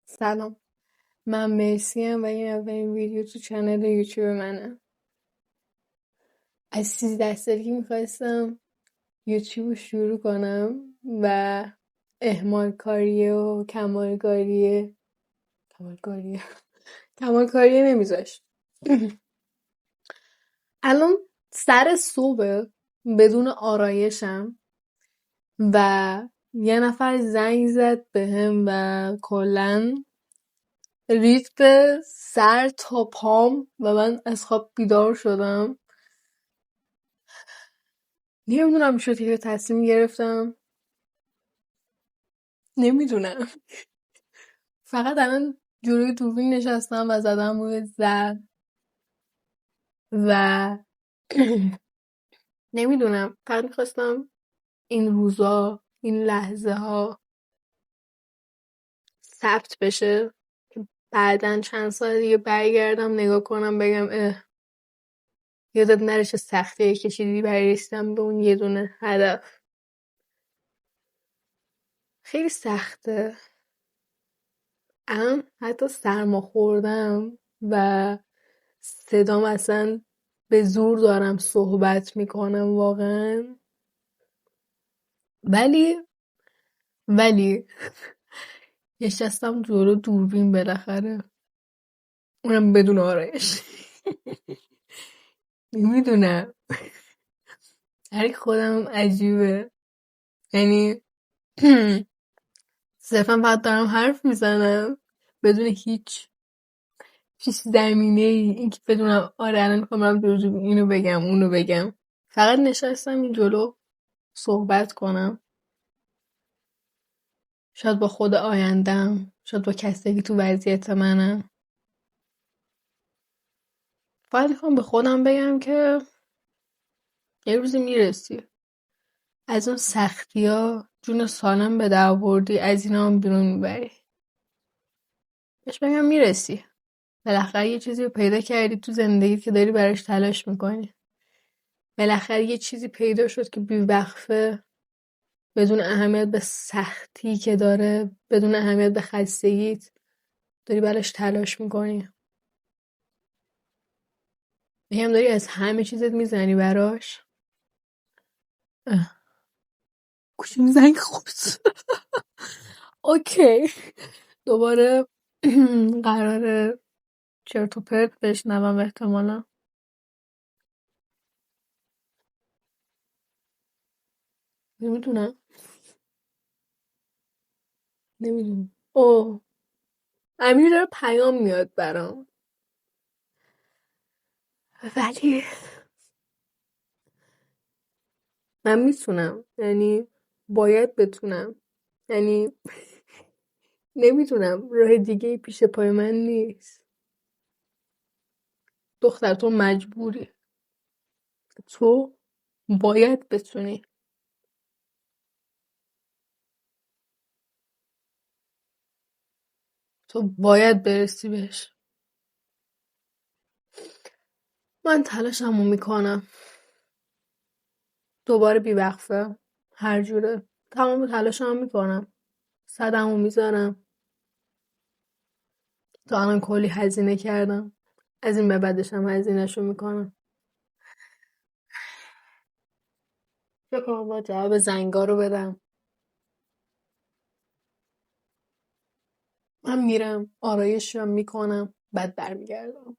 سلام، من مرسیم و این اولین ویدیو تو کانال یوتیوب منه. از 13 سالگی میخواستم یوتیوب رو شروع کنم و اهمال کاریه و کمال کاریه نمیذاشت. الان سر صبح بدون آرایشم و یه نفر زنگ زد بهم و کلن رید به سر تا پام و من از خواب بیدار شدم. نمیدونم شد که تصمیم گرفتم، نمیدونم. فقط الان جلوی دوربین نشستم و زدم روی زد و نمیدونم، فقط میخواستم این روزا، این لحظه ها ثبت بشه که بعدن چند سال دیگه برگردم نگاه کنم بگم یادت نره چه سختیه کشیدی برای رسیدن به اون یه دونه هدف. خیلی سخته. الان حتی سرما خوردم و صدام اصلا به زور دارم صحبت میکنم واقعا. ولی نشستم جلو دوربین بالاخره، اونم بدون آرایش. نمیدونم، هر خودم عجیبه. یعنی صرفا فقط دارم حرف میزنم بدون هیچ زمینه ای، اینکه بدونم آره الان میخوام برم جلو اینو بگم اونو بگم. فقط نشستم این جلو صحبت کنم، شاید با خود آیندم، شاید با کسی که تو وضعیت منم. فقط میخوام به خودم بگم که یه روزی میرسی، از اون سختی ها جون سالم به در بردی، از اینا هم بیرون میبری. بهش بگم میرسی، بالاخره یه چیزی رو پیدا کردی تو زندگی که داری براش تلاش میکنی. بالاخره یه چیزی پیدا شد که بی‌وقفه، بدون اهمیت به سختی که داره، بدون اهمیت به خستگیت، داری براش تلاش میکنی. میگم داری از همه چیزت میزنی براش. گوشیم زنگ خورد. اوکی، دوباره قراره چرت و پرت بشنوم احتمالا. نمیدونم. اوه، امیر داره پیام میاد برام، ولی من میتونم، یعنی باید بتونم، یعنی نمیتونم، راه دیگه پیش پای من نیست. دختر تو مجبوری، تو باید بتونی، تو باید برسی بهش. من تلاشمو میکنم دوباره بیوقفه، هر جوره تمام تلاشمو میکنم، صدمو میذارم. تا الان کلی هزینه کردم، از این به بعدش هم هزینه‌شو میکنم. فکر کنم با جواب زنگا رو بدم. من میرم آرایشم میکنم بعد برمیگردم.